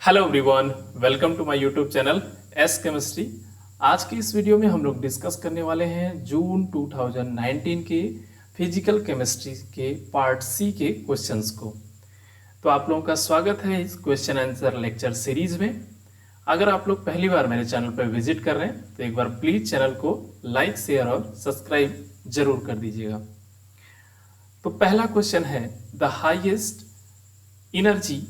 Hello everyone, welcome to my YouTube channel S chemistry. आज की इस वीडियो में हम लोग डिस्कस करने वाले हैं जून 2019 के फिजिकल केमिस्ट्री के पार्ट सी के क्वेश्चंस को। तो आप लोगों का स्वागत है इस क्वेश्चन आंसर लेक्चर सीरीज में। अगर आप लोग पहली बार मेरे चैनल पर विजिट कर रहे हैं तो एक बार प्लीज चैनल को लाइक, शेयर और सब्सक्राइब जरूर कर दीजिएगा। तो पहला क्वेश्चन है, the highest energy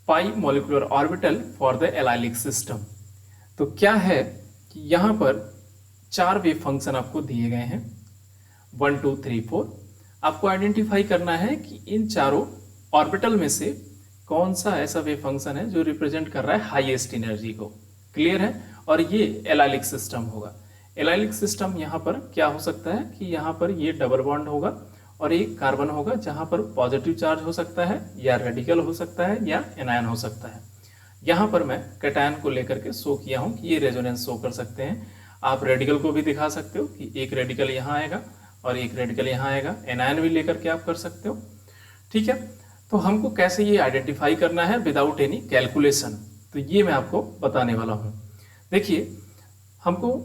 pi molecular orbital for the allylic system. तो क्या है कि यहां पर चार वेव फंक्शन आपको दिए गए हैं 1 2 3 4। आपको आइडेंटिफाई करना है कि इन चारों ऑर्बिटल में से कौन सा ऐसा वेव फंक्शन है जो रिप्रेजेंट कर रहा है हाईएस्ट एनर्जी को। क्लियर है? और ये एलाइलिक सिस्टम होगा। एलाइलिक सिस्टम यहां पर क्या हो सकता है कि यहां पर ये डबल बॉन्ड होगा और एक कार्बन होगा जहां पर पॉजिटिव चार्ज हो सकता है या रेडिकल हो सकता है या एनायन हो सकता है। यहां पर मैं कैटायन को लेकर के शो किया हूं कि ये रेजोनेंस शो कर सकते हैं। आप रेडिकल को भी दिखा सकते हो कि एक रेडिकल यहां आएगा और एक रेडिकल यहां आएगा। एनायन भी लेकर के आप कर सकते हो। ठीक है, तो हमको कैसे ये आइडेंटिफाई करना है विदाउट एनी कैलकुलेशन, तो ये मैं आपको बताने वाला हूं। देखिए, हमको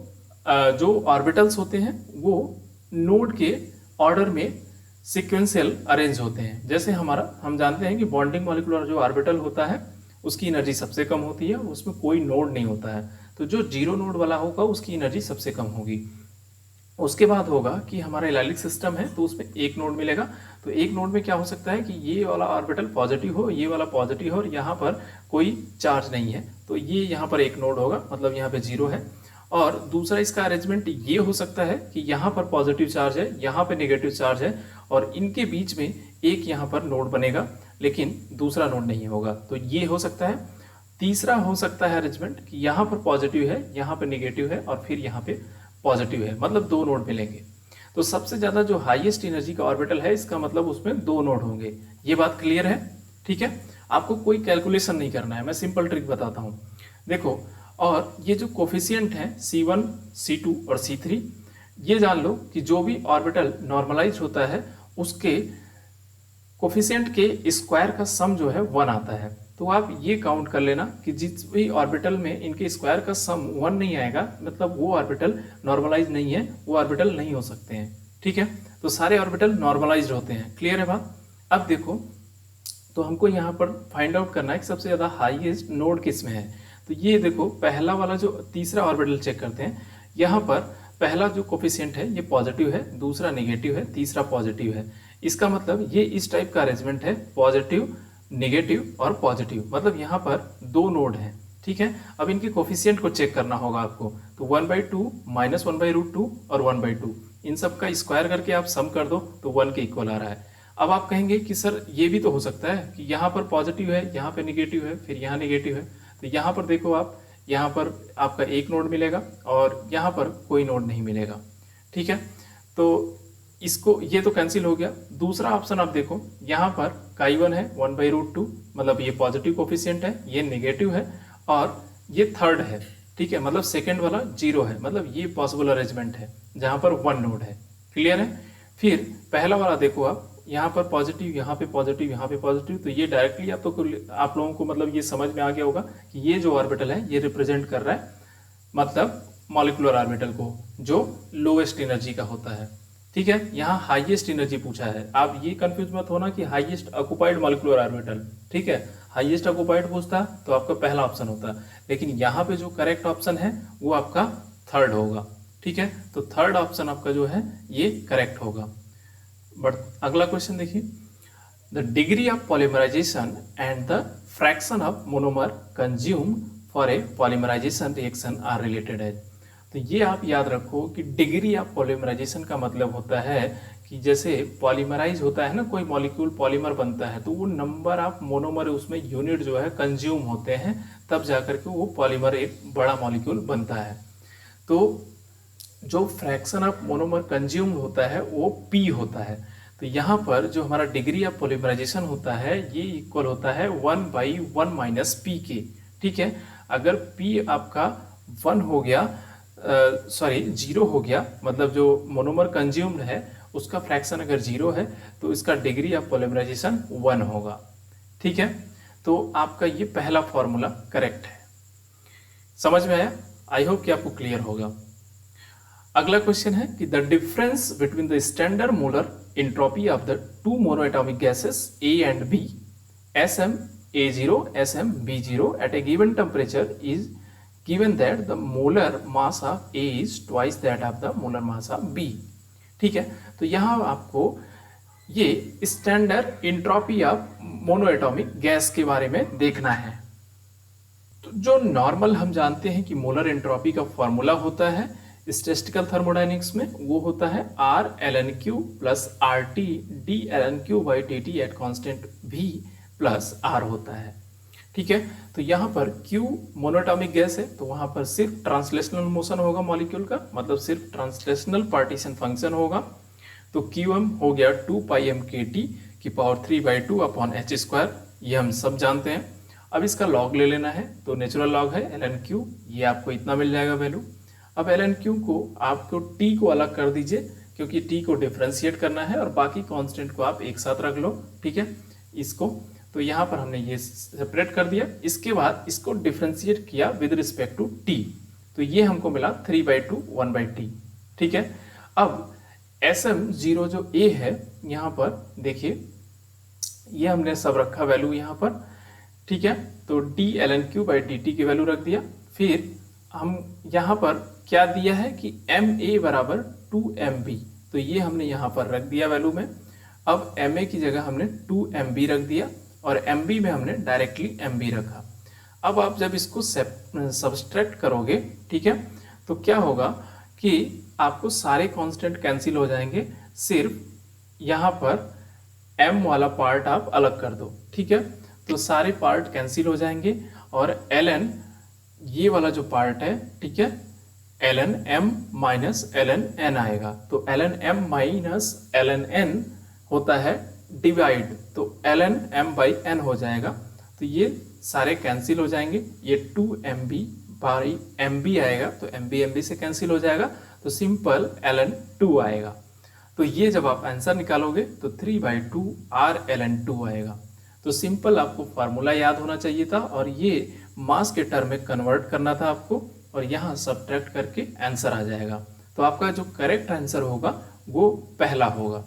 जो ऑर्बिटल्स होते हैं वो नोड के ऑर्डर में सीक्वेंशियल अरेंज होते हैं। जैसे हम जानते हैं कि बॉन्डिंग मॉलिक्यूलर जो ऑर्बिटल होता है उसकी एनर्जी सबसे कम होती है, उसमें कोई नोड नहीं होता है। तो जो जीरो नोड वाला होगा उसकी एनर्जी सबसे कम होगी। उसके बाद होगा कि हमारा एलाइलिक सिस्टम है तो उसमें एक नोड मिलेगा। तो एक नोड में क्या हो सकता है कि ये वाला ऑर्बिटल पॉजिटिव हो, ये वाला पॉजिटिव हो और यहाँ पर कोई चार्ज नहीं है, तो ये यहाँ पर एक नोड होगा, मतलब यहाँ पे जीरो है। और दूसरा इसका अरेंजमेंट ये हो सकता है कि यहाँ पर पॉजिटिव चार्ज है, यहाँ पे नेगेटिव चार्ज है और इनके बीच में एक यहाँ पर नोड बनेगा लेकिन दूसरा नोड नहीं होगा, तो ये हो सकता है। तीसरा हो सकता है अरेंजमेंट कि यहाँ पर पॉजिटिव है, यहाँ पे नेगेटिव है और फिर यहाँ पे पॉजिटिव है, मतलब दो नोड मिलेंगे। तो सबसे ज्यादा जो हाईएस्ट एनर्जी का ऑर्बिटल है इसका मतलब उसमें दो नोड होंगे। ये बात क्लियर है? ठीक है, आपको कोई कैलकुलेशन नहीं करना है, मैं सिंपल ट्रिक बताता हूँ। देखो, और ये जो कोफिशियंट है C1, C2 और C3, ये जान लो कि जो भी ऑर्बिटल नॉर्मलाइज होता है उसके कोफिशियंट के स्क्वायर का सम जो है 1 आता है। तो आप ये काउंट कर लेना कि जिस भी ऑर्बिटल में इनके स्क्वायर का सम 1 नहीं आएगा, मतलब वो ऑर्बिटल नॉर्मलाइज नहीं है, वो ऑर्बिटल नहीं हो सकते हैं। ठीक है, तो सारे ऑर्बिटल नॉर्मलाइज होते हैं। क्लियर है बात? अब देखो, तो हमको यहाँ पर फाइंड आउट करना है कि सबसे ज्यादा हाईएस्ट नोड किस में है। तो ये देखो, पहला वाला जो तीसरा ऑर्बिटल चेक करते हैं। यहाँ पर पहला जो कोफिशिएंट है ये पॉजिटिव है, दूसरा नेगेटिव है, तीसरा पॉजिटिव है। इसका मतलब ये इस टाइप का अरेंजमेंट है, पॉजिटिव, नेगेटिव और पॉजिटिव, मतलब यहाँ पर दो नोड हैं। ठीक है, अब इनके कोफिशिएंट को चेक करना होगा आपको। तो 1/2 माइनस 1/√2 और 1/2, इन सब का स्क्वायर करके आप सम कर दो तो 1 के इक्वल आ रहा है। अब आप कहेंगे कि सर ये भी तो हो सकता है कि यहाँ पर पॉजिटिव है, यहाँ पे नेगेटिव है, फिर यहाँ नेगेटिव है। तो यहाँ पर देखो आप, यहाँ पर आपका एक नोड मिलेगा और यहाँ पर कोई नोड नहीं मिलेगा। ठीक है, तो इसको ये तो कैंसिल हो गया। दूसरा ऑप्शन आप देखो, यहाँ पर chi1 है 1/√2, मतलब ये पॉजिटिव कोफिशिएंट है, ये नेगेटिव है और ये थर्ड है। ठीक है, मतलब सेकेंड वाला जीरो है, मतलब ये पॉसिबल अरेंजमेंट है जहाँ पर 1 नोड है। क्लियर है? फिर पहला वाला देखो आप, यहाँ पर पॉजिटिव, यहाँ पे पॉजिटिव, यहाँ पे पॉजिटिव, तो ये डायरेक्टली आप लोगों को मतलब ये समझ में आ गया होगा कि ये जो ऑर्बिटल है ये रिप्रेजेंट कर रहा है मतलब मॉलिक्यूलर ऑर्बिटल को जो लोएस्ट एनर्जी का होता है। ठीक है, यहाँ हाईएस्ट एनर्जी पूछा है। आप ये कंफ्यूज मत होना कि हाईएस्ट ऑक्युपाइड मॉलिक्यूलर ऑर्बिटल। ठीक है, हाईएस्ट ऑक्युपाइड पूछता तो आपका पहला ऑप्शन होता, लेकिन यहाँ पे जो करेक्ट ऑप्शन है वो आपका थर्ड होगा। ठीक है, तो थर्ड ऑप्शन आपका जो है ये करेक्ट होगा। बट अगला क्वेश्चन देखिए, the degree of polymerization and the fraction of monomer consume for a polymerization reaction are related है। तो ये आप याद रखो कि डिग्री ऑफ पॉलीमराइजेशन का मतलब होता है कि जैसे पॉलीमराइज होता है ना, कोई मॉलिक्यूल पॉलीमर बनता है तो वो नंबर ऑफ मोनोमर उसमें यूनिट जो है कंज्यूम होते हैं, तब जाकर के वो पॉलीमर एक बड़ा मॉलिक्यूल बनता है। तो जो फ्रैक्शन ऑफ मोनोमर कंज्यूम होता है वो P होता है। तो यहाँ पर जो हमारा डिग्री ऑफ पॉलीमराइजेशन होता है ये इक्वल होता है 1/1 माइनस P के। ठीक है, अगर P आपका 1 हो गया, सॉरी 0 हो गया, मतलब जो मोनोमर कंज्यूम्ड है उसका फ्रैक्शन अगर 0 है तो इसका डिग्री ऑफ पॉलीमराइजेशन 1 होगा। ठीक है, तो आपका ये पहला फॉर्मूला करेक्ट है। समझ में आया? आई होप कि आपको क्लियर होगा। अगला क्वेश्चन है कि the difference between the standard molar entropy of the two monoatomic gases A and B, Sm A0 Sm B0 at a given temperature is given that the molar mass of A is twice that of the molar mass of B। ठीक है, तो यहाँ आपको ये standard entropy of monoatomic gas के बारे में देखना है। तो जो नॉर्मल हम जानते हैं कि मोलर एंट्रोपी का फॉर्मूला होता है स्टैटिस्टिकल थर्मोडायनेमिक्स में, वो होता है R ln Q plus RT d ln Q by dt at constant V plus R होता है। ठीक है, तो यहाँ पर Q मोनोटॉमिक गैस है, तो वहाँ पर सिर्फ ट्रांसलेशनल मोशन होगा मॉलिक्यूल का, मतलब सिर्फ ट्रांसलेशनल पार्टीशन फंक्शन होगा। तो QM हो गया 2 पाई m KT की पावर 3/2 अपॉन h², ये हम सब जानते हैं। अब इसका लॉग ले लेना है, तो नेचुरल लॉग है ln Q, ये आपको इतना मिल जाएगा वैल्यू। अब ln Q को आपको t को अलग कर दीजिए, क्योंकि t को डिफरेंशिएट करना है और बाकी कांस्टेंट को आप एक साथ रख लो। ठीक है, इसको तो यहाँ पर हमने ये सेपरेट कर दिया। इसके बाद इसको डिफरेंशिएट किया विद रिस्पेक्ट टू t, तो ये हमको मिला 3/2 1/t। ठीक है, अब Sm0 जो A है, यहाँ पर देखिए ये हमने सब रखा वैल्यू यहाँ पर। ठीक है, तो d ln Q by dt की वैल्यू रख दिया। फिर हम यहाँ पर क्या दिया है कि Ma बराबर 2mb, तो ये हमने यहाँ पर रख दिया वैल्यू में। अब Ma की जगह हमने 2mb रख दिया और mb में हमने डायरेक्टली mb रखा। अब आप जब इसको सब्सट्रैक्ट करोगे, ठीक है, तो क्या होगा कि आपको सारे कांस्टेंट कैंसिल हो जाएंगे, सिर्फ यहाँ पर m वाला पार्ट आप अलग कर दो। ठीक है, तो सारे पार्ट कैंसिल हो जाएंगे और ln ये वाला जो पार्ट है, ठीक है, ln m minus ln n आएगा। तो ln m minus ln n होता है डिवाइड, तो ln m बाई n हो जाएगा। तो ये सारे कैंसिल हो जाएंगे, ये 2mb बाई mb आएगा, तो mb से कैंसिल हो जाएगा, तो सिंपल ln 2 आएगा। तो ये जब आप आंसर निकालोगे तो 3/2 r ln 2 आएगा। तो सिंपल आपको फार्मूला याद होना चाहिए था और ये मास के टर्म में कन्वर्ट करना था आपको, और यहाँ सब्ट्रैक्ट करके आंसर आ जाएगा। तो आपका जो करेक्ट आंसर होगा वो पहला होगा।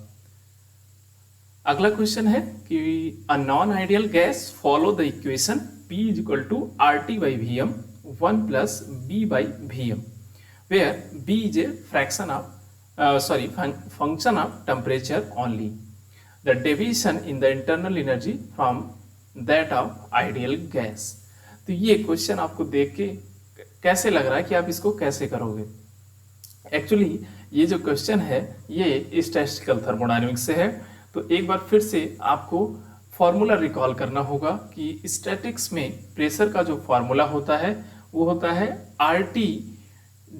अगला क्वेश्चन है कि a non ideal gas follow the equation P is equal to RT by Vm 1 plus B by Vm, where B is a fraction of function of temperature only. The deviation in the internal energy from that of ideal gas. तो ये question आपको देख के कैसे लग रहा है कि आप इसको कैसे करोगे? एक्चुअली ये जो क्वेश्चन है ये स्टैटिस्टिकल थर्मोडायनेमिक्स से है। तो एक बार फिर से आपको फॉर्मूला रिकॉल करना होगा कि स्टैटिक्स में प्रेशर का जो फॉर्मूला होता है वो होता है RT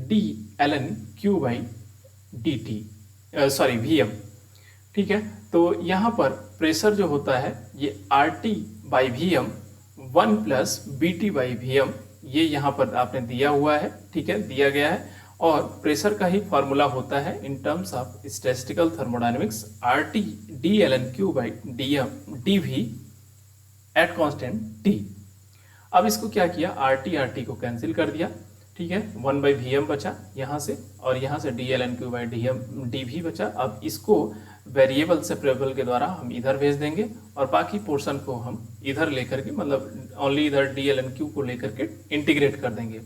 d ln Q by dt Vm। ठीक है, तो यहाँ पर प्रेशर जो होता है ये RT by Vm 1 plus BT by Vm, ये यहाँ पर आपने दिया हुआ है। ठीक है, दिया गया है, और प्रेशर का ही फॉर्मूला होता है in terms of statistical thermodynamics RT d ln Q by dV at constant T। अब इसको क्या किया, RT को कैंसिल कर दिया। ठीक है, 1 बाई Vm बचा यहाँ से, और यहाँ से d ln Q by dV बचा। अब इसको वेरिएबल सेपरेबल के द्वारा हम इधर भेज देंगे और बाकी पोर्शन को हम इधर लेकर के, मतलब ओनली इधर d ln Q को लेकर के इंटीग्रेट कर देंगे।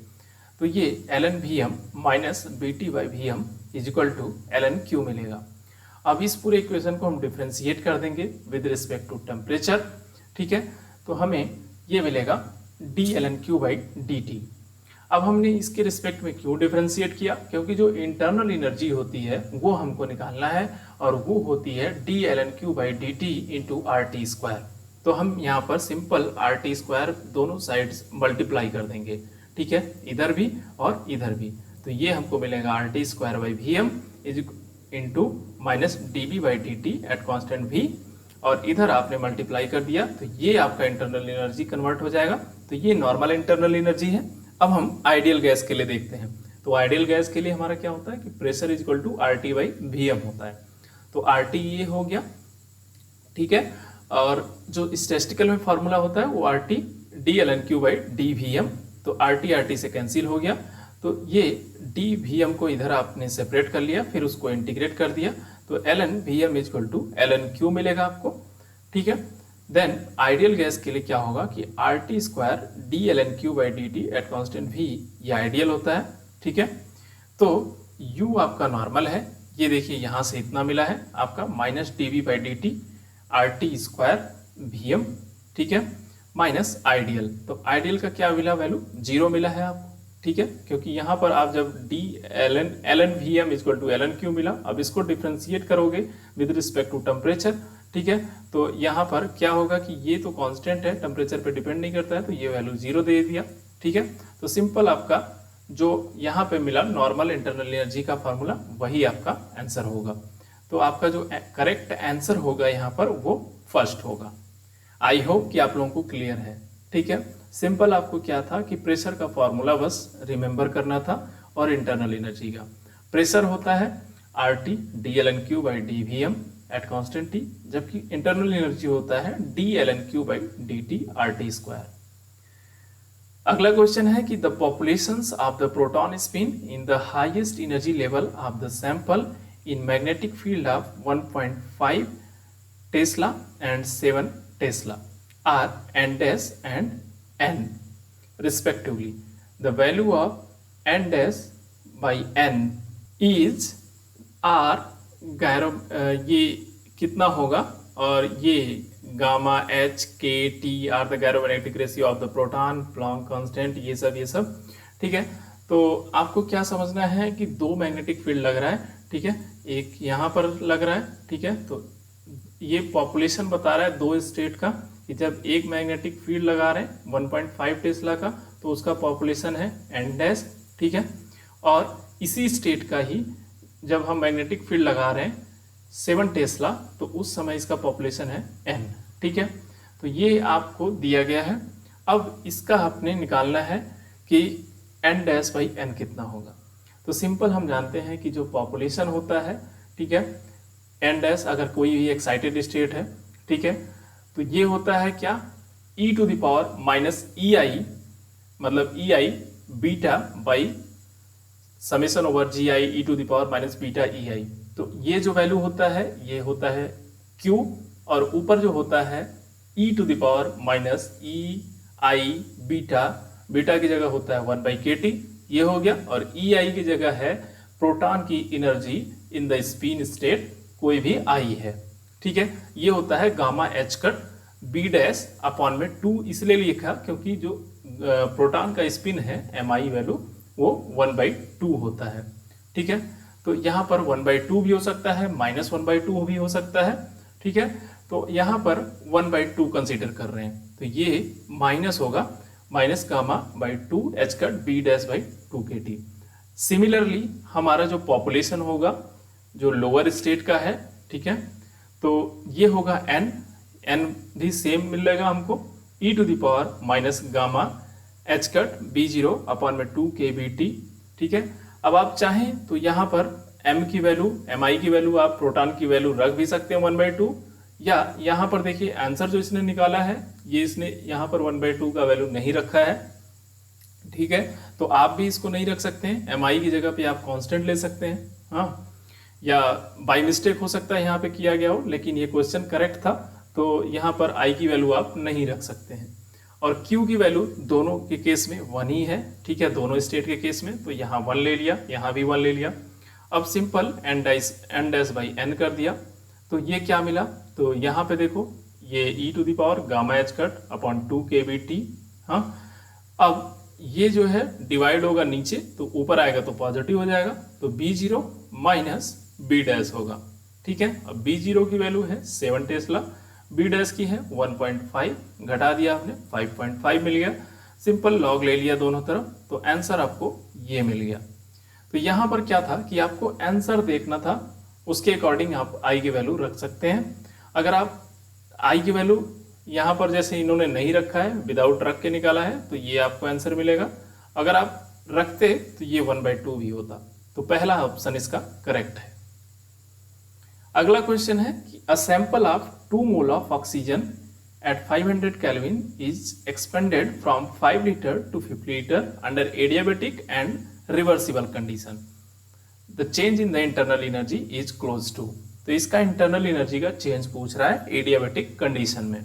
तो ये ln Vm minus BT by Vm is equal to ln Q मिलेगा। अब इस पूरे इक्वेशन को हम डिफ्रेंशिएट कर देंगे विद रिस्पेक्ट टू टेम्परेचर। ठीक है, तो हमें ये मिलेगा d ln Q by dt। अब हमने इसके रिस्पेक्ट में क्यों डिफरेंशिएट किया, क्योंकि जो इंटरनल एनर्जी होती है वो हमको निकालना है, और वो होती है d ln Q by dt into RT square. तो हम यहाँ पर सिंपल RT स्क्वायर दोनों साइड्स मल्टीप्लाई कर देंगे। ठीक है, इधर भी और इधर भी, तो ये हमको मिलेगा RT square by Vm is into minus dB by dt at constant V, और इधर आपने मल्टीप्लाई कर दिया, तो ये आपका इंटरनल एनर्जी कन्वर्ट हो जाएगा। तो ये नॉर्मल इंटरनल एनर्जी है। अब हम आइडियल गैस के लिए देखते हैं। तो आइडियल गैस के लिए हमारा क्या होता है कि pressure is equal to RT by Vm होता है। तो RT ये हो गया। ठीक है, और जो स्टैटिस्टिकल में फार्मूला होता है वो RT dln/d_Vm, तो RT से कैंसिल हो गया, तो ये dVm को इधर आपने सेपरेट कर लिया, फिर उसको इंटीग्रेट कर दिया, तो ln_Vm = ln_Q मिलेगा आपको। ठीक है, देन आइडियल गैस के लिए क्या होगा कि RT² dln_Q/dt at constant V, ये आइडियल होता है। ठीक है, तो U आपका नॉर्मल है, ये देखिए यहाँ से इतना मिला है आपका -dV/dt RT² Vm, ठीक है, माइनस आइडियल, तो आइडियल का क्या मिला वैल्यू 0 मिला है आपको। ठीक है, क्योंकि यहाँ पर आप जब ln_Vm = ln_Q मिला, अब इसको डिफ्रेंशिएट करोगे विद रिस्पेक्ट टू टेम्परेचर। ठीक है, तो यहाँ पर क्या होगा कि ये तो कांस्टेंट है, टेम्परेचर पे डिपेंड नहीं करता है, तो ये वैल्यू 0 दे दिया। ठीक है, तो सिंपल आपका जो यहाँ पे मिला नॉर्मल इंटरनल एनर्जी का फार्मूला, वही आपका आंसर होगा। तो आपका जो करेक्ट आंसर होगा यहाँ पर वो फर्स्ट होगा। आई होप कि आप लोगों को क्लियर है। ठीक है, सिंपल आपको क्या था कि प्रेशर का फॉर्मूला बस रिमेंबर करना था, और इंटरनल एनर्जी का प्रेशर होता है RT dln_Q/dVm at constant T, जबकि इंटरनल एनर्जी होता है dln_Q/dt RT²। अगला क्वेश्चन है कि the populations of the proton spin in the highest energy level of the sample in magnetic field of 1.5 Tesla and 7 Tesla are n dash and n respectively. The value of n dash by n is r gyro ये कितना होगा, और ये gamma H K T are the gyromagnetic ratio of the proton, Planck constant, ये सब। ठीक है, तो आपको क्या समझना है कि दो मैग्नेटिक फील्ड लग रहा है। ठीक है, एक यहाँ पर लग रहा है। ठीक है, तो ये पॉपुलेशन बता रहा है दो स्टेट का, कि जब एक मैग्नेटिक फील्ड लगा रहे हैं 1.5 टेस्ला का, तो उसका पॉपुलेशन है n डैश। ठीक है, और इसी स्टेट का ही जब हम मैग्नेटिक फील्ड लगा रहे हैं 7 टेस्ला, तो उस समय इसका पॉपुलेशन है n। ठीक है, तो ये आपको दिया गया है। अब इसका आपने निकालना है कि n डैश बाई n कितना होगा। तो सिंपल हम जानते हैं कि जो पॉपुलेशन होता है, ठीक है, n डैश अगर कोई भी एक्साइटेड स्टेट है, ठीक है, तो ये होता है क्या, e⁻⁻ei, मतलब ei beta by ∑gi e⁻⁻βei। तो ये जो वैल्यू होता है ये होता है q, और ऊपर जो होता है e⁻⁻ei बीटा, बीटा की जगह होता है 1/kT, ये हो गया, और ei की जगह है प्रोटॉन की energy in the spin state, कोई भी आई है। ठीक है, ये होता है gamma H cut B dash upon में 2, इसलिए लिखा क्योंकि जो प्रोटॉन का स्पिन है mi वैल्यू वो 1/2 होता है। ठीक है, तो यहाँ पर 1/2 भी हो सकता है, -1/2 भी हो सकता है। ठीक है, तो यहाँ पर 1/2 कंसीडर कर रहे हैं, तो ये माइनस होगा, माइनस गामा/2 H cut B dash by 2kT। Similarly हमारा जो पॉपुलेशन होगा जो लोअर स्टेट का है, ठीक है, तो ये होगा n भी सेम मिलेगा हमको e⁻⁻गामा H कट B0 अपॉन में 2kBT। ठीक है, अब आप चाहें तो यहाँ पर m की वैल्यू, mi की वैल्यू, आप प्रोटॉन की वैल्यू रख भी सकते हैं 1/2, या यहाँ पर देखिए आंसर जो इसने निकाला है ये इसने यहाँ पर 1/2 का वैल्यू नहीं रखा है। ठीक है, तो आप भी इसको नहीं रख सकते हैं, mi की जगह पे आप कांस्टेंट ले सकते हैं। हाँ, या बाय मिस्टेक हो सकता है यहाँ पे किया गया हो, लेकिन ये क्वेश्चन करेक्ट था, तो यहाँ पर i की वैल्यू आप नहीं रख सकते हैं। और q की वैल्यू दोनों के केस में 1 ही है। ठीक है, दोनों स्टेट के केस में, तो यहाँ 1 ले लिया, यहाँ भी 1 ले लिया। अब simple n dash by n कर दिया, तो ये क्या मिला, तो यहाँ पे देखो ये e⁻⁻⁻h कट अपॉन 2kBT। हाँ, अब ये जो है डिवाइड होगा नीचे, तो ऊपर आएगा तो पॉजिटिव हो जाएगा, तो B0 माइनस B डैश होगा। ठीक है, अब B0 की वैल्यू है 7 टेस्ला, B डैश की है 1.5, घटा दिया आपने 5.5 मिल गया, सिंपल लॉग ले लिया दोनों तरफ, तो आंसर आपको ये मिल गया। तो यहाँ पर क्या था कि आपको आंसर देखना था, उसके अकॉर्डिंग आप i की वैल्यू रख सकते हैं। अगर आप i की वैल्यू यहाँ पर जैसे इन्होंने नहीं रखा है, विदाउट रख के निकाला है, तो ये आपको आंसर मिलेगा। अगर आप रखते तो ये 1/2 भी होता, तो पहला ऑप्शन इसका करेक्ट है। अगला क्वेश्चन है कि a sample of 2 mole of oxygen at 500 Kelvin is expanded from 5 liter to 50 liter under adiabatic and reversible condition. The change in the internal energy is close to. तो इसका internal energy का change पूछ रहा है adiabatic condition में।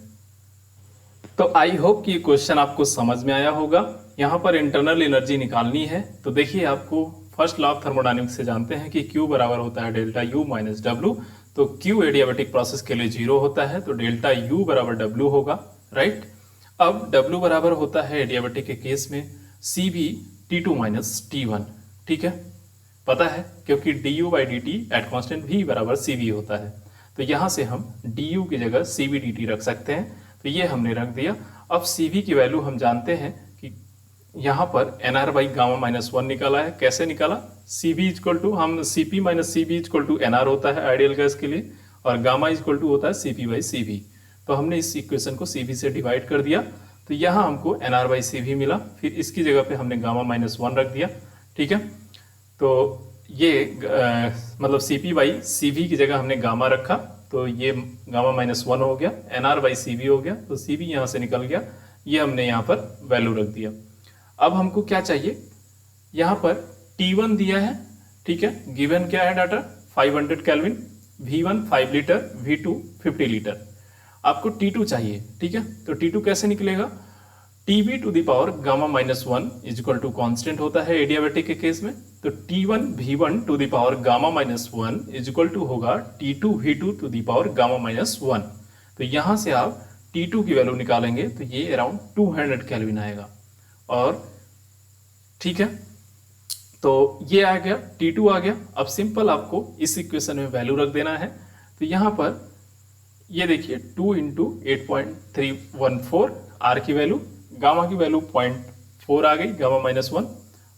तो I hope कि ये क्वेश्चन आपको समझ में आया होगा। यहाँ पर इंटरनल एनर्जी निकालनी है तो देखिए, आपको फर्स्ट लॉ ऑफ थर्मोडायनेमिक्स से जानते हैं कि Q बराबर होता है डेल्टा U माइनस डब्ल्यू। तो Q एडियाबेटिक प्रोसेस के लिए 0 होता है तो डेल्टा U बराबर W होगा, राइट। अब W बराबर होता है एडियाबेटिक के केस में CV T2 माइनस T1, ठीक है, पता है, क्योंकि du by D T at constant V बराबर CV होता है। तो यहाँ से हम du की जगह CV dt रख सकते हैं, तो ये हमने रख दिया। अब CV की वैल्यू हम जानते हैं कि यहाँ पर nr बाई गामा माइनस 1 निकाला है। कैसे निकाला? CV इक्वल टू हम CP minus CV equal to nr होता है आइडियल गैस के लिए, और गामा इक्वल टू होता है CP बाई CV। तो हमने इस इक्वेशन को CV से डिवाइड कर दिया, तो यहाँ हमको nr बाई CV मिला। फिर इसकी जगह पे हमने गामा माइनस 1 रख दिया, ठीक है। तो ये मतलब CP बाई CV की जगह हमने गामा रखा, तो ये गामा माइनस 1 हो गया, nr बाई CV हो गया, तो CV यहाँ से निकल गया, ये हमने यहाँ पर वैल्यू रख दिया। अब हमको क्या चाहिए? यहाँ पर T1 दिया है, ठीक है, गिवन क्या है data 500 kelvin, V1 5 litre, V2 50 litre. आपको T2 चाहिए, ठीक है, तो T2 कैसे निकलेगा? TB to the power gamma minus 1 is equal to constant होता है एडियाबेटिक के केस में, तो T1 V1 to the power gamma minus 1 is equal to होगा T2 V2 to the power gamma minus 1। तो यहाँ से आप T2 की वैल्यू निकालेंगे तो ये अराउंड 200 केल्विन आएगा, और ठीक है, तो ये आ गया, T2 आ गया। अब सिंपल आपको इस इक्वेशन में वैल्यू रख देना है। तो यहाँ पर ये देखिए 2 इंटू 8.314 R की वैल्यू, गामा की वैल्यू 0.4 आ गई, गामा माइनस 1,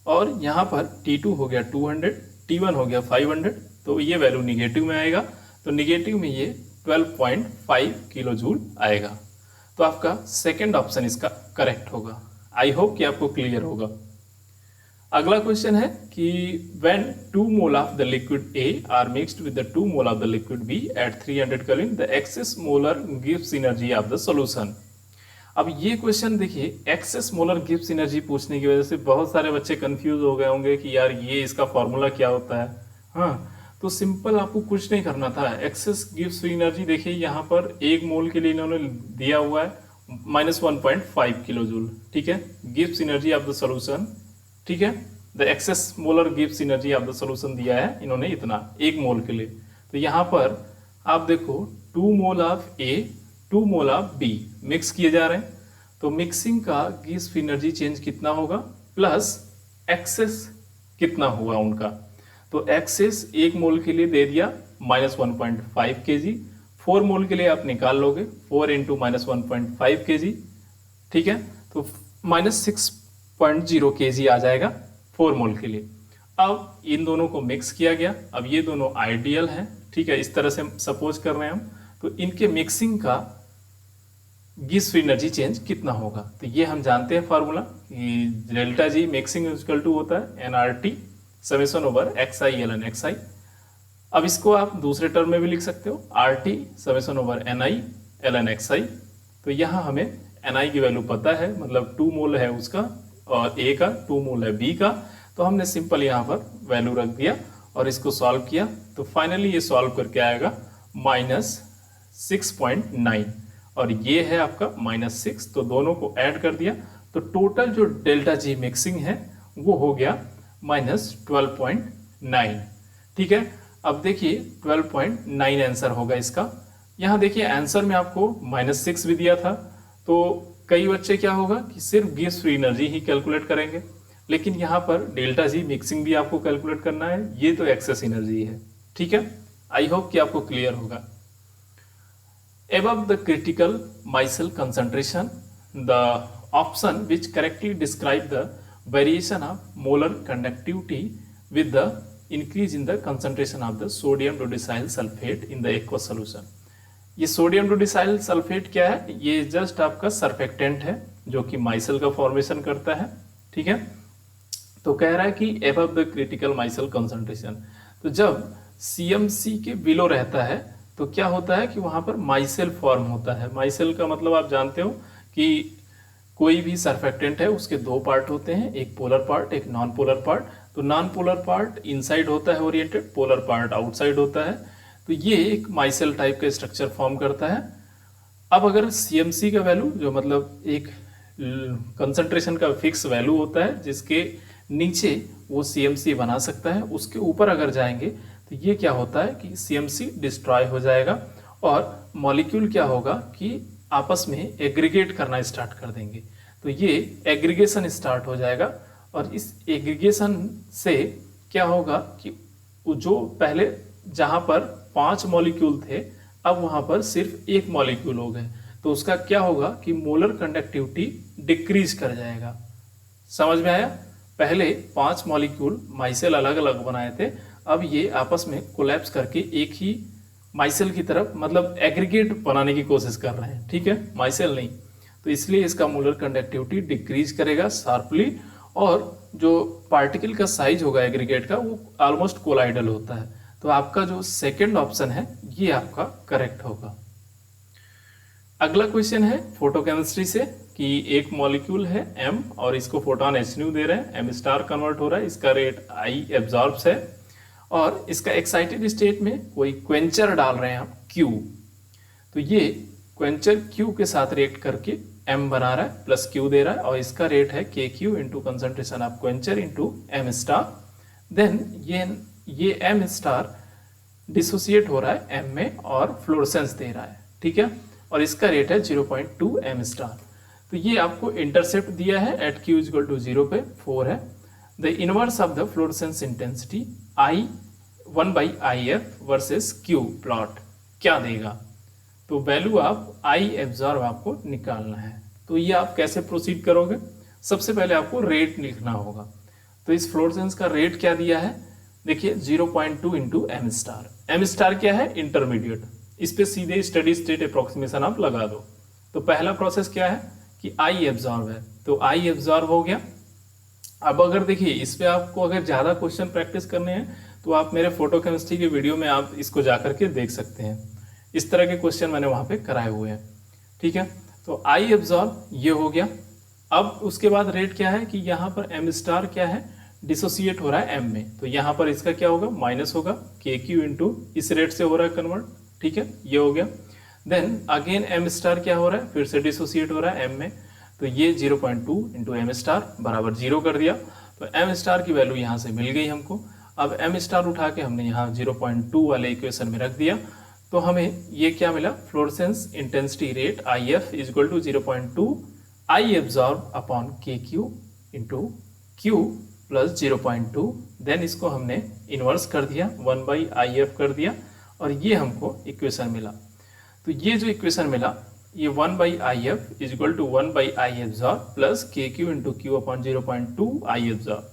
और यहाँ पर T2 हो गया 200, T1 हो गया 500, तो ये वैल्यू निगेटिव में आएगा, तो निगेटिव में ये 12.5 किलो जूल आएगा। तो आपका सेकंड ऑप्शन इसका करेक्ट होगा। आई होप कि आपको क्लियर होगा। अगला क्वेश्चन है कि when 2 mole of the liquid A are mixed with the 2 mole of the liquid B at 300 Kelvin, the excess molar Gibbs energy of the solution। अब ये क्वेश्चन देखिए, एक्सेस मोलर गिब्स एनर्जी पूछने की वजह से बहुत सारे बच्चे कंफ्यूज हो गए होंगे कि यार ये इसका फॉर्मूला क्या होता है। हाँ, तो सिंपल आपको कुछ नहीं करना था। एक्सेस गिब्स एनर्जी देखिए, यहाँ पर 1 मोल के लिए इन्होंने दिया हुआ है -1.5 किलो जूल, ठीक है, Gibbs energy of the solution, ठीक है, the excess molar Gibbs energy of the solution दिया है इन्होंने इतना 1 मोल के लिए। तो यहाँ पर आप देखो 2 mole of A 2 mole of B mix किए जा रहे हैं, तो मिक्सिंग का गिब्स एनर्जी चेंज कितना होगा प्लस एक्सेस कितना हुआ उनका। तो एक्सेस 1 मोल के लिए दे दिया -1.5 kg, 4 मोल के लिए आप निकाल लोगे 4 इंटू -1.5 kg, ठीक है, तो -6.0 kg आ जाएगा 4 मोल के लिए। अब इन दोनों को मिक्स किया गया, अब ये दोनों आइडियल हैं, ठीक है, इस तरह से सपोज कर रहे हैं हम, तो इनके मिक्सिंग का गिब्स एनर्जी चेंज कितना होगा। तो ये हम जानते हैं फार्मूला कि delta G mixing equal to होता है NRT summation over XI ln XI। अब इसको आप दूसरे टर्म में भी लिख सकते हो, RT summation over NI ln XI। तो यहाँ हमें NI की वैल्यू पता है, मतलब 2 मोल है उसका और A का, 2 मोल है B का, तो हमने सिंपल यहाँ पर वैल्यू रख दिया और इसको सॉल्व किया, तो फाइनली ये सॉल्व करके आएगा -6.9, और ये है आपका -6, तो दोनों को ऐड कर दिया, तो टोटल जो डेल्टा जी मिक्सिंग है वो हो गया -12.9, ठीक है। अब देखिए 12.9 आंसर होगा इसका। यहाँ देखिए आंसर में आपको -6 भी दिया था, तो कई बच्चे क्या होगा कि सिर्फ गिब्स एनर्जी ही कैलकुलेट करेंगे, लेकिन यहाँ पर डेल्टा जी मिक्सिंग भी आपको कैलकुलेट करना है, ये तो एक्सेस एनर्जी है, ठीक है। आई होप कि आपको क्लियर होगा। Above the critical micelle concentration, the option which correctly describe the variation of molar conductivity with the increase in the concentration of the sodium dodecyl sulfate in the aqueous solution। ये sodium डोडेसाइल sulphate क्या है? ये just आपका surfactant है जो कि micelle का formation करता है, ठीक है। तो कह रहा है कि above the critical micelle concentration, तो जब CMC के बिलो रहता है तो क्या होता है कि वहां पर माइसेल फॉर्म होता है। माइसेल का मतलब आप जानते हो कि कोई भी सरफेक्टेंट है उसके दो पार्ट होते हैं, एक पोलर पार्ट एक नॉन पोलर पार्ट। तो नॉन पोलर पार्ट इनसाइड होता है ओरिएंटेड, पोलर पार्ट आउटसाइड होता है। तो ये एक माइसेल टाइप का स्ट्रक्चर फॉर्म करता है। अब अगर सीएमसी का वैल्यू, जो मतलब एक कंसंट्रेशन का फिक्स वैल्यू होता है जिसके नीचे वो सीएमसी बना सकता है, उसके ऊपर अगर जाएंगे तो ये क्या होता है कि सीएमसी डिस्ट्रॉय हो जाएगा और मॉलिक्यूल क्या होगा कि आपस में एग्रीगेट करना स्टार्ट कर देंगे। तो ये एग्रीगेशन स्टार्ट हो जाएगा और इस एग्रीगेशन से क्या होगा कि जो पहले जहां पर 5 मॉलिक्यूल थे अब वहां पर सिर्फ एक मॉलिक्यूल हो गए। तो उसका क्या होगा कि मोलर कंडक्टिविटी डिक्रीज कर जाएगा। समझ में आया? पहले 5 मॉलिक्यूल माइसेल अलग अलग बनाए थे, अब ये आपस में कोलैप्स करके एक ही माइसेल की तरफ मतलब एग्रीगेट बनाने की कोशिश कर रहे हैं, ठीक है, माइसेल नहीं। तो इसलिए इसका मोलर कंडक्टिविटी डिक्रीज करेगा शार्पली और जो पार्टिकल का साइज होगा एग्रीगेट का वो ऑलमोस्ट कोलाइडल होता है। तो आपका जो सेकंड ऑप्शन है ये आपका करेक्ट होगा। अगला क्वेश्चन है फोटोकेमिस्ट्री से कि एक मॉलिक्यूल है M और इसको फोटोन H दे रहे हैं, M स्टार कन्वर्ट हो रहा है, इसका रेट I एब्जॉर्ब्स है और इसका एक्साइटेड स्टेट में कोई क्वेंचर डाल रहे हैं आप Q। तो ये क्वेंचर Q के साथ रिएक्ट करके M बना रहा है प्लस Q दे रहा है और इसका रेट है KQ into concentration of quencher into M star. Then ये M स्टार डिसोसिएट हो रहा है M में और फ्लोरेसेंस दे रहा है, ठीक है, और इसका रेट है 0.2 M स्टार। तो ये आपको इंटरसेप्ट दिया है एट Q इक्वल टू 0 पे 4 है। The inverse of the fluorescence intensity I 1/IF versus Q plot क्या देगा? तो वैल्यू आप I एब्जॉर्ब आपको निकालना है। तो ये आप कैसे प्रोसीड करोगे? सबसे पहले आपको रेट लिखना होगा। तो इस फ्लोरेसेंस का रेट क्या दिया है? देखिए 0.2 into M star. M star क्या है? इंटरमीडिएट। इस पे सीधे स्टडी स्टेट अप्रोक्सीमेशन आप लगा दो। तो पहला प्रोसेस क्या है कि I एब्जॉर्ब है, तो I एब्जॉर्ब हो गया। अब अगर देखिए इस पे आपको अगर ज्यादा क्वेश्चन प्रैक्टिस करने हैं तो आप मेरे फोटोकेमिस्ट्री के वीडियो में आप इसको जाकर के देख सकते हैं। इस तरह के क्वेश्चन मैंने वहां पे कराए हुए हैं, ठीक है। तो I एब्जॉर्ब ये हो गया। अब उसके बाद रेट क्या है कि यहाँ पर M स्टार क्या है? डिसोसिएट हो रहा है M में, तो यहाँ पर इसका क्या होगा? माइनस होगा KQ इंटू इस रेट से हो रहा है कन्वर्ट, ठीक है, ये हो गया। देन अगेन M स्टार क्या हो रहा है? फिर से डिसोसिएट हो रहा है M में, तो ये 0.2 इंटू M स्टार बराबर 0 कर दिया। तो M स्टार की वैल्यू यहाँ से मिल गई हमको। अब M स्टार उठा के हमने यहाँ 0.2 वाले इक्वेशन में रख दिया, तो हमें ये क्या मिला? Fluorescence intensity rate IF is equal to 0.2 I absorb upon KQ into Q plus 0.2। Then इसको हमने इनवर्स कर दिया, 1/IF कर दिया और ये हमको इक्वेशन मिला। तो ये जो इक्वेशन मिला ये 1/IF is equal to 1/I absorb plus KQ into Q upon 0.2 I absorb.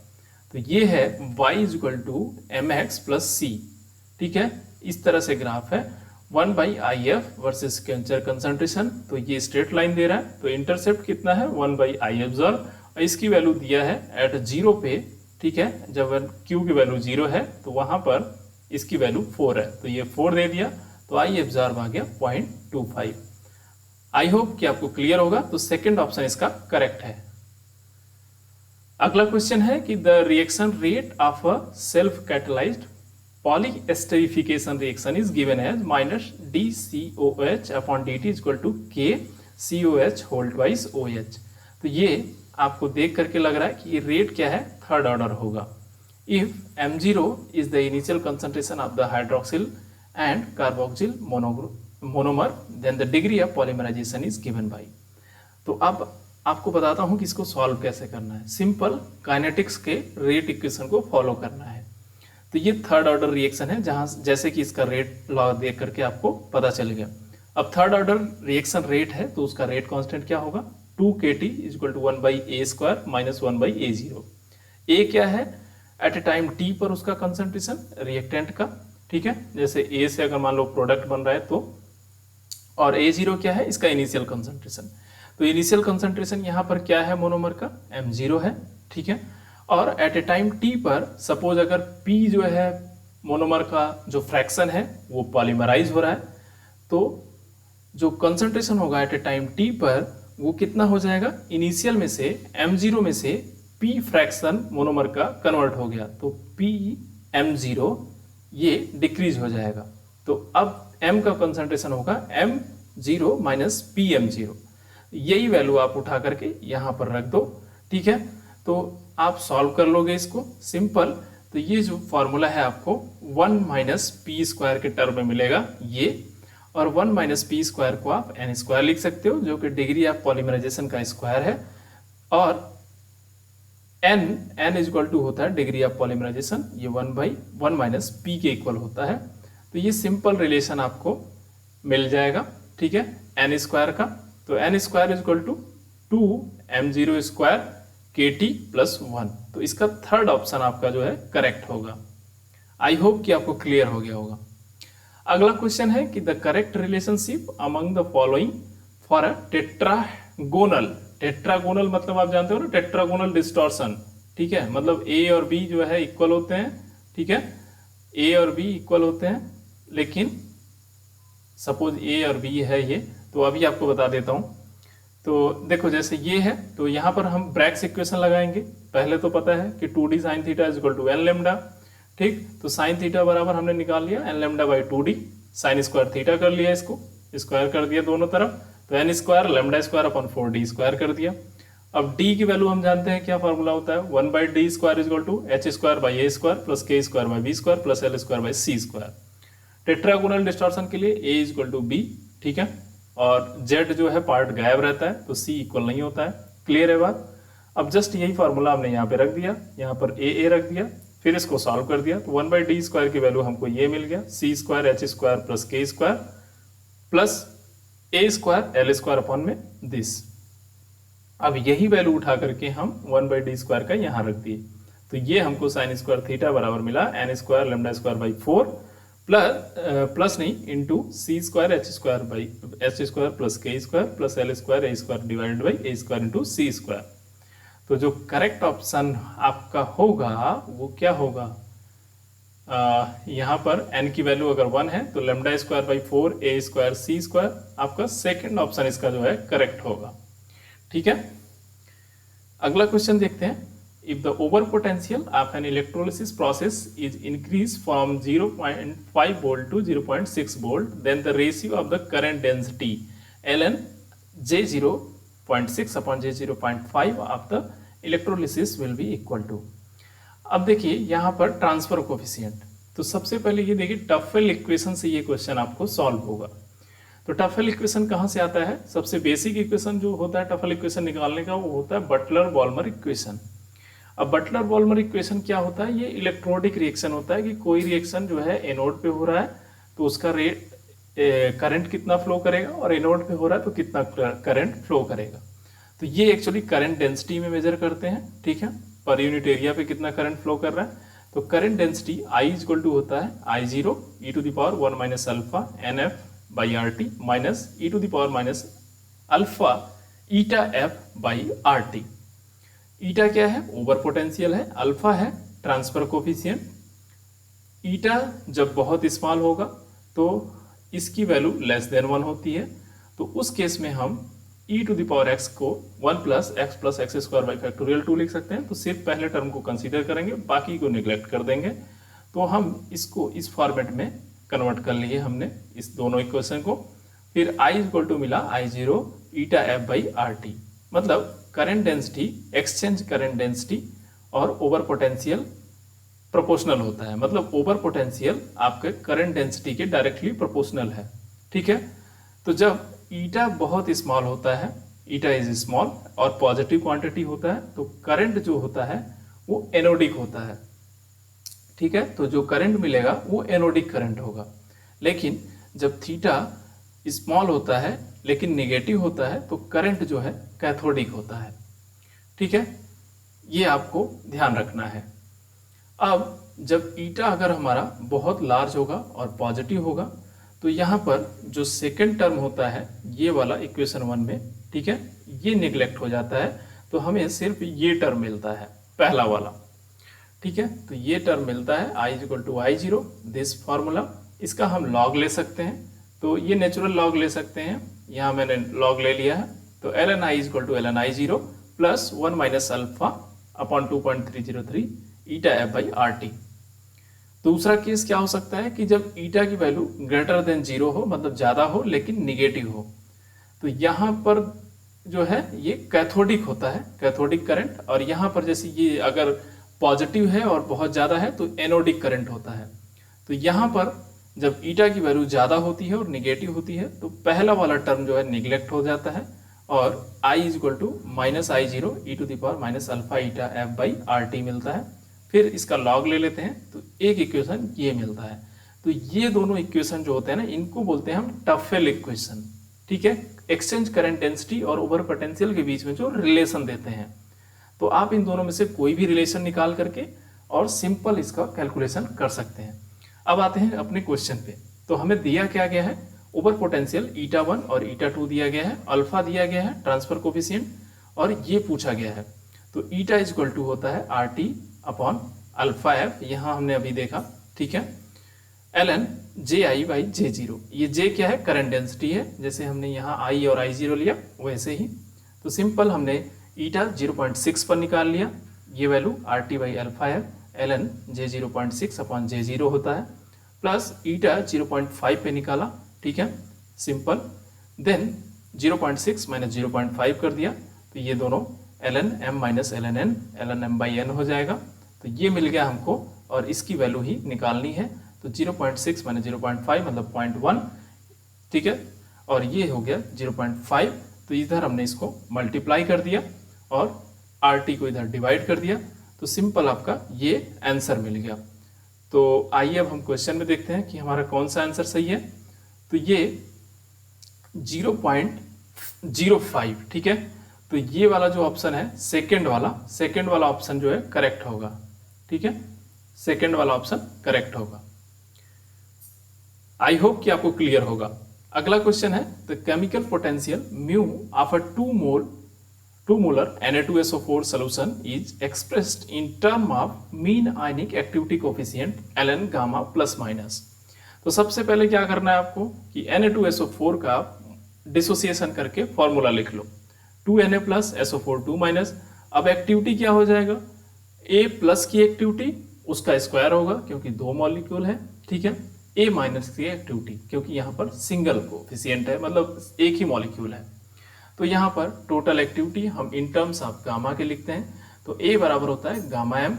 तो ये है Y is equal to MX plus C, ठीक है। इस तरह से ग्राफ है 1/IF वर्सेस क्वेंचर कंसंट्रेशन। तो ये स्ट्रेट लाइन दे रहा है, तो इंटरसेप्ट कितना है? 1/I एब्जॉर्ब और इसकी वैल्यू दिया है एट 0 पे, ठीक है। जब Q की वैल्यू 0 है तो वहां पर इसकी वैल्यू 4 है, तो ये 4 दे दिया, तो I एब्जॉर्ब आ गया 0.25। आई होप कि आपको क्लियर होगा। तो सेकंड ऑप्शन इसका करेक्ट है। अगला क्वेश्चन है कि the reaction rate of a self catalysed polyesterification reaction is given as minus DCOH upon DT is equal to KCOH whole twice OH। तो ये आपको देख करके लग रहा है कि ये रेट क्या है? थर्ड ऑर्डर होगा। If M0 is the initial concentration of the hydroxyl and carboxyl monomer then the degree of polymerization is given by. तो अब आपको बताता हूं कि इसको सॉल्व कैसे करना है। सिंपल काइनेटिक्स के रेट इक्वेशन को फॉलो करना है। तो ये थर्ड ऑर्डर रिएक्शन है, जहां जैसे कि इसका रेट लॉ देख करके आपको पता चल गया। अब थर्ड ऑर्डर रिएक्शन रेट है तो उसका रेट कांस्टेंट क्या होगा? 2kT is equal to 1/A² minus 1/A0। A क्या है? एट ए टाइम टी पर उसका कंसंट्रेशन रिएक्टेंट का, ठीक है। जैसे ए से अगर मान लो प्रोडक्ट बन रहा है तो, और A0 क्या है? इसका इनिशियल कंसंट्रेशन। तो इनिशियल कंसंट्रेशन यहाँ पर क्या है? मोनोमर का M0 है, ठीक है। और एट ए टाइम T पर सपोज अगर P जो है मोनोमर का जो फ्रैक्शन है वो पॉलीमराइज हो रहा है, तो जो कंसंट्रेशन होगा एट ए टाइम टी पर वो कितना हो जाएगा, इनिशियल में से m0 में से p फ्रैक्शन मोनोमर का कन्वर्ट हो गया, तो p m0 ये डिक्रीज हो जाएगा। तो अब m का कंसंट्रेशन होगा m0 माइनस पी m0, यही वैल्यू आप उठा करके यहाँ पर रख दो। ठीक है, तो आप सॉल्व कर लोगे इसको सिंपल। तो ये जो फॉर्मूला है आपको 1 माइनस पी स्क्वायर के टर्म में मिलेगा ये, और 1 माइनस पी स्क्वायर को आप एन स्क्वायर लिख सकते हो जो कि डिग्री ऑफ पॉलीमराइजेशन का स्क्वायर है, और एन इज इक्वल टू होता है डिग्री ऑफ पॉलीमराइजेशन, ये 1/1 माइनस पी के इक्वल होता है। तो ये सिंपल रिलेशन आपको मिल जाएगा। ठीक है, एन स्क्वायर का, तो N square is equal to 2m0 square K T plus 1, तो इसका थर्ड ऑप्शन आपका जो है करेक्ट होगा। आई होप कि आपको क्लियर हो गया होगा। अगला क्वेश्चन है कि the correct relationship among the following for a tetragonal. Tetragonal मतलब आप जानते हो ना, टेट्रागोनल डिस्टॉर्शन। ठीक है, मतलब ए और बी जो है इक्वल होते हैं। ठीक है, ए और बी इक्वल होते हैं, लेकिन सपोज ए और बी है ये, तो अभी आपको बता देता हूं। तो देखो जैसे ये है, तो यहां पर हम ब्रैक्स इक्वेशन लगाएंगे। पहले तो पता है कि 2d sine theta is equal to N lambda. ठीक, तो साइन थीटा बराबर हमने निकाल लिया N lambda by 2d, sine square theta कर लिया, इसको स्क्वायर कर दिया दोनों तरफ, तो एन स्क्वायर लेमडा स्क्वायर अपन 4d स्क्वायर कर दिया। अब d की वैल्यू हम जानते हैं क्या फॉर्मूला होता है, 1/d square is equal to h square by a square plus k square by b square plus l square by c square. Tetragonal distortion के लिए a is equal to b। ठीक है, और z जो है part गायब रहता है, तो c इक्वल नहीं होता है। क्लियर है बात। अब जस्ट यही फॉर्मूला हमने यहाँ पे रख दिया, यहाँ पर a रख दिया, फिर इसको सॉल्व कर दिया, तो 1/d स्क्वायर की वैल्यू हमको ये मिल गया, c square h square plus k square plus a square l square upon में दिस। अब यही वैल्यू उठा करके हम 1/d स्क्वायर का यहाँ रख दिए, तो ये हमको साइन स्क्वायर थीटा बराबर मिला n square lambda square by 4 plus नहीं into c square h square by h square plus k square plus l square a square divided by a square into c square. तो जो correct option आपका होगा वो क्या होगा, यहाँ पर n की वैल्यू अगर 1 है तो lambda square by 4 A square C square, आपका सेकेंड ऑप्शन इसका जो है करेक्ट होगा। ठीक है, अगला क्वेश्चन देखते हैं। If the over potential of an electrolysis process is increased from 0.5 volt to 0.6 volt, then the ratio of the current density ln J0.6 upon J0.5 of the electrolysis will be equal to। अब देखिए यहाँ पर transfer coefficient, तो सबसे पहले ये देखिए Taufel equation से ये क्वेश्चन आपको सॉल्व होगा। तो टफेल इक्वेशन कहाँ से आता है, सबसे बेसिक इक्वेशन जो होता है टफेल इक्वेशन निकालने का वो होता है बटलर बॉल्मर इक्वेशन। अब बटलर बॉल्मर इक्वेशन क्या होता है, ये इलेक्ट्रोडिक रिएक्शन होता है कि कोई रिएक्शन जो है एनोड पे हो रहा है तो उसका रेट करंट कितना फ्लो करेगा, और एनोड पे हो रहा है तो कितना करंट फ्लो करेगा। तो ये एक्चुअली करंट डेंसिटी में मेजर करते हैं। ठीक है, पर यूनिट एरिया पे कितना करंट फ्लो कर रहा है, तो current density I is equal to होता है I0 e to the power 1 minus alpha NF by RT minus e to the power minus alpha eta F by RT। Eta क्या है, ओवर पोटेंशियल है, alpha है transfer coefficient. Eta जब बहुत small होगा तो इसकी वैल्यू लेस देन 1 होती है, तो उस केस में हम e to the power x को 1 plus x square by factorial 2 लिख सकते हैं। तो सिर्फ पहले टर्म को कंसीडर करेंगे, बाकी को निगलेक्ट कर देंगे। तो हम इसको इस फॉर्मेट में कन्वर्ट कर लिए हमने इस दोनों इक्वेशन को। फिर I इक्वल टू मिला I0 eta F by RT, मतलब current density exchange current density और ओवर पोटेंशियल प्रोपोर्शनल होता है, मतलब ओवर पोटेंशियल आपके करंट डेंसिटी के डायरेक्टली प्रोपोर्शनल है। ठीक है, तो जब ईटा बहुत स्मॉल होता है, ईटा इज स्मॉल और पॉजिटिव क्वांटिटी होता है, तो करंट जो होता है वो एनोडिक होता है। ठीक है, तो जो करंट मिलेगा वो एनोडिक करंट होगा। लेकिन जब थीटा स्मॉल होता है लेकिन नेगेटिव होता है तो करंट जो है कैथोडिक होता है। ठीक है, ये आपको ध्यान रखना है। अब जब ईटा अगर हमारा बहुत लार्ज होगा और पॉजिटिव होगा तो यहाँ पर जो सेकंड टर्म होता है ये वाला इक्वेशन 1 में, ठीक है, ये निगलेक्ट हो जाता है, तो हमें सिर्फ ये टर्म मिलता है पहला वाला। ठीक है। तो ये टर्म मिलता है I is equal to I zero, this formula. इसका हम लॉग ले सकते हैं, तो ये नेचुरल लॉग ले सकते हैं, यहाँ मैंने लॉग ले लिया है। तो ln I is equal to ln I zero plus 1 minus alpha upon 2.303 eta F by R T. दूसरा केस क्या हो सकता है कि जब ईटा की वैल्यू ग्रेटर देन जीरो हो, मतलब ज्यादा हो लेकिन निगेटिव हो, तो यहाँ पर जो है ये कैथोडिक होता है, कैथोडिक करंट। और यहाँ पर जैसे ये अगर पॉजिटिव है और बहुत ज्यादा है तो एनोडिक करंट होता है। तो यहाँ पर जब ईटा की वैल्यू ज्यादा होती है और निगेटिव होती है तो पहला वाला टर्म जो है निगलेक्ट हो जाता है और I is equal to minus I zero e to the power minus alpha eta F by R T मिलता है। फिर इसका लॉग ले लेते हैं तो एक इक्वेशन ये मिलता है। तो ये दोनों इक्वेशन जो होते हैं ना, इनको बोलते हैं हम टफेल इक्वेशन। ठीक है, एक्सचेंज करंट डेंसिटी और ओवर पोटेंशियल के बीच में जो रिलेशन देते हैं। तो आप इन दोनों में से कोई भी रिलेशन निकाल करके और सिंपल इसका कैलकुलेशन कर सकते हैं। अब आते हैं अपने क्वेश्चन पे। तो हमें दिया क्या गया है, ओवर पोटेंशियल ईटा 1 और ईटा 2 दिया गया है, अल्फा दिया गया है, ट्रांसफर कोफिशिएंट, और ये पूछा गया है। तो ईटा इज इक्वल टू होता है R T upon alpha F, यहाँ हमने अभी देखा। ठीक है, ln J I by J zero, ये जे क्या है, करंट डेंसिटी है, जैसे हमने यहाँ आई और आई जीरो लिया वैसे ही। तो सिंपल हमने ईटा 0.6 पर निकाल लिया, ये value R T by alpha F ln J 0.6 upon J zero होता है, प्लस ईटा 0.5 पे निकाला। ठीक है, सिंपल। देन 0.6 माइनस 0.5 कर दिया, तो ये दोनों ln m minus ln n ln m by n हो जाएगा। तो ये मिल गया हमको और इसकी वैल्यू ही निकालनी है। तो 0.6 माइनस 0.5 मतलब 0.1। ठीक है, और ये हो गया 0.5। तो इधर हमने इसको मल्टीप्लाई कर दिया और आर टी को इधर डिवाइड कर दिया, तो सिंपल आपका ये आंसर मिल गया। तो आइए अब हम क्वेश्चन में देखते हैं कि हमारा कौन सा आंसर सही है। तो ये 0.05, ठीक है। तो ये वाला जो ऑप्शन है सेकंड वाला ऑप्शन जो है करेक्ट होगा। ठीक है, सेकंड वाला ऑप्शन करेक्ट होगा। आई होप कि आपको क्लियर होगा। अगला क्वेश्चन है the chemical potential mu after 2 molar Na2SO4 solution is expressed in term of mean ionic activity coefficient ln gamma plus minus। तो सबसे पहले क्या करना है आपको कि Na2SO4 का डिसोसिएशन करके फॉर्मूला लिख लो, 2Na प्लस SO4 2 माइनस। अब एक्टिविटी क्या हो जाएगा, A प्लस की एक्टिविटी उसका स्क्वायर होगा क्योंकि 2 मॉलिक्यूल है। ठीक है, A माइनस की एक्टिविटी क्योंकि यहाँ पर सिंगल कोफिशिएंट है, मतलब एक ही मॉलिक्यूल है। तो यहाँ पर टोटल एक्टिविटी हम इन टर्म्स ऑफ गामा के लिखते हैं। तो A बराबर होता है गामा m।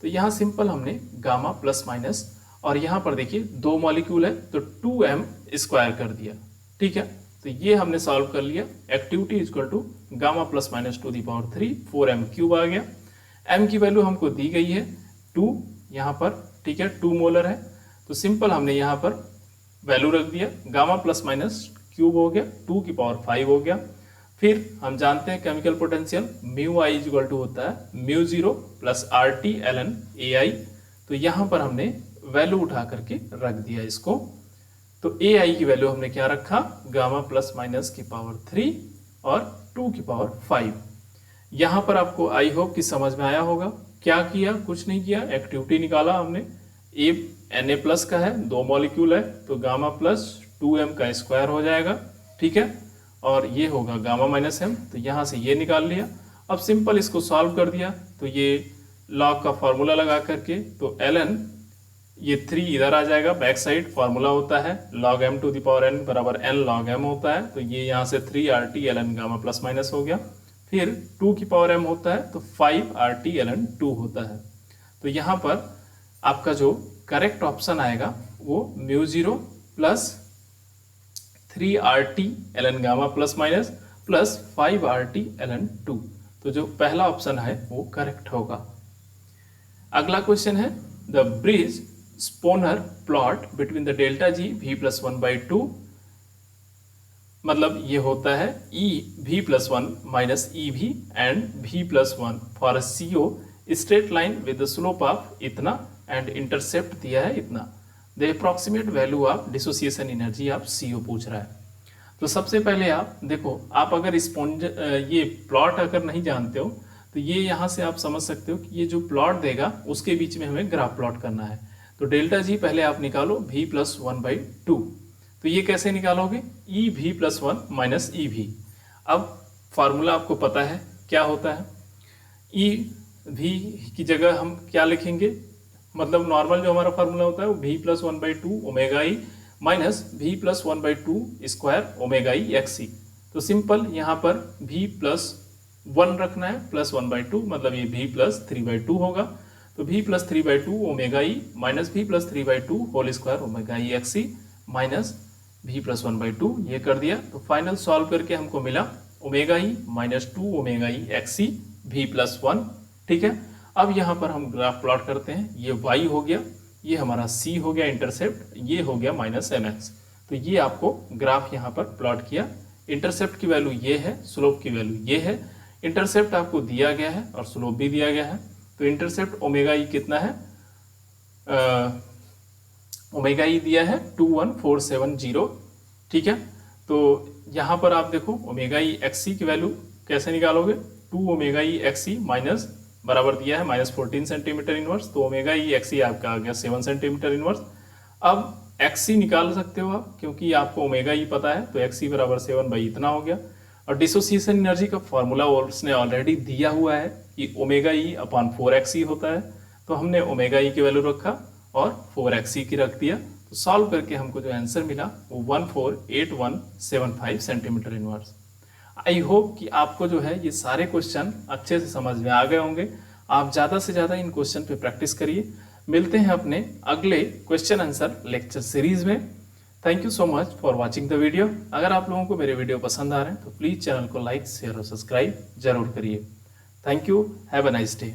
तो यहाँ सिंपल हमने गामा प्लस माइनस, और यहाँ पर देखिए 2 मॉलिक्यूल है तो 2m स्क्वायर कर दिया। ठीक है, तो ये हमने सॉल्व कर लिया। Activity equal to gamma plus minus to the power 3 4m cube आ गया। m की वैल्यू हमको दी गई है 2 यहाँ पर। ठीक है, 2 मोलर है, तो सिंपल हमने यहाँ पर वैल्यू रख दिया, गामा प्लस माइनस क्यूब हो गया, 2 की पावर 5 हो गया। फिर हम जानते हैं chemical potential mu I is equal to होता है mu zero plus R T ln A I. तो यहाँ पर हमने वैल्यू उठा करके रख दिया इसको। तो ए आई की वैल्यू हमने क्या रखा, गामा प्लस माइनस की पावर 3 और 2 की पावर 5। यहाँ पर आपको आई होप कि समझ में आया होगा। क्या किया, कुछ नहीं किया, एक्टिविटी निकाला हमने। ए Na प्लस का है, 2 मॉलिक्यूल है, तो गामा प्लस 2m का स्क्वायर हो जाएगा। ठीक है, और ये होगा गामा माइनस m, तो यहाँ से ये निकाल लिया। अब सिंपल इसको सॉल्व कर दिया, तो ये लॉग का फॉर्मूला लगा करके, तो ln ये 3 इधर आ जाएगा, बैक साइड फॉर्मूला होता है log m to the power n बराबर n log m होता है। तो ये यहाँ से 3RT ln gamma plus minus हो गया। फिर 2 की पावर m होता है तो 5RT ln 2 होता है। तो यहाँ पर आपका जो करेक्ट ऑप्शन आएगा वो mu zero plus 3RT ln gamma plus minus plus 5RT ln 2। तो जो पहला ऑप्शन है वो करेक्ट होगा। अगला क्वेश्चन है the bridge spawner plot between the delta G v plus 1/2, मतलब ये होता है e v plus 1 minus E V and v plus 1 for CO straight line with the slope of इतना एंड इंटरसेप्ट दिया है इतना। The approximate value of dissociation energy of CO पूछ रहा है। तो सबसे पहले आप देखो, आप अगर ये प्लॉट अगर नहीं जानते हो तो ये यहाँ से आप समझ सकते हो कि ये जो प्लॉट देगा उसके बीच में हमें ग्राफ प्लॉट करना है। तो डेल्टा जी पहले आप निकालो v प्लस 1/2। तो ये कैसे निकालोगे, E V plus 1 minus E V. अब फार्मूला आपको पता है क्या होता है, ई वी की जगह हम क्या लिखेंगे, मतलब नॉर्मल जो हमारा फार्मूला होता है वो v plus 1/2 omega e minus v plus 1/2 square omega e x e. तो सिंपल यहाँ पर v प्लस 1 रखना है, प्लस 1/2 मतलब ये v प्लस 3/2 होगा। तो v plus 3/2 omega e minus v plus 3/2 whole square omega e x e minus v plus 1/2, ये कर दिया। तो फाइनल सॉल्व करके हमको मिला omega e minus 2 omega e x ई v प्लस 1। ठीक है, अब यहाँ पर हम ग्राफ प्लॉट करते हैं। ये y हो गया, ये हमारा c हो गया इंटरसेप्ट, ये हो गया माइनस mx। तो ये आपको ग्राफ यहाँ पर प्लॉट किया। इंटरसेप्ट की वैल्यू ये है, स्लोप की वैल्यू ये है। इंटरसेप्ट आपको दिया गया है और स्लोप भी दिया गया है। तो इंटरसेप्ट ओमेगा ई कितना है, ओमेगा ई दिया है 21470। ठीक है, तो यहाँ पर आप देखो ओमेगा ई एक्स की वैल्यू कैसे निकालोगे, 2 ओमेगा ई एक्स माइनस बराबर दिया है माइनस 14 सेंटीमीटर इनवर्स। तो ओमेगा ई एक्स आपका आ गया 7 सेंटीमीटर इनवर्स। अब एक्स निकाल सकते हो आप, क्योंकि आपको ओमेगा ई पता है, तो एक्स बराबर 7 बाई इतना हो गया। और डिसोसिएशन एनर्जी का फॉर्मूला उसने ऑलरेडी दिया हुआ है कि ओमेगा ई अपॉन 4x होता है। तो हमने ओमेगा ई की वैल्यू रखा और 4x की रख दिया। तो सॉल्व करके हमको जो आंसर मिला वो 148175 सेंटीमीटर इनवर्स। आई होप कि आपको जो है ये सारे क्वेश्चन अच्छे से समझ में आ गए होंगे। आप ज़्यादा से ज़्यादा इन क्वेश्चन पे प्रैक्टिस करिए। मिलते हैं अपने अगले क्वेश्चन आंसर लेक्चर सीरीज में। Thank you so much for watching the video. अगर आप लोगों को मेरे वीडियो पसंद आ रहे हैं तो प्लीज़ चैनल को लाइक शेयर और सब्सक्राइब जरूर करिए। Thank you, have a nice day.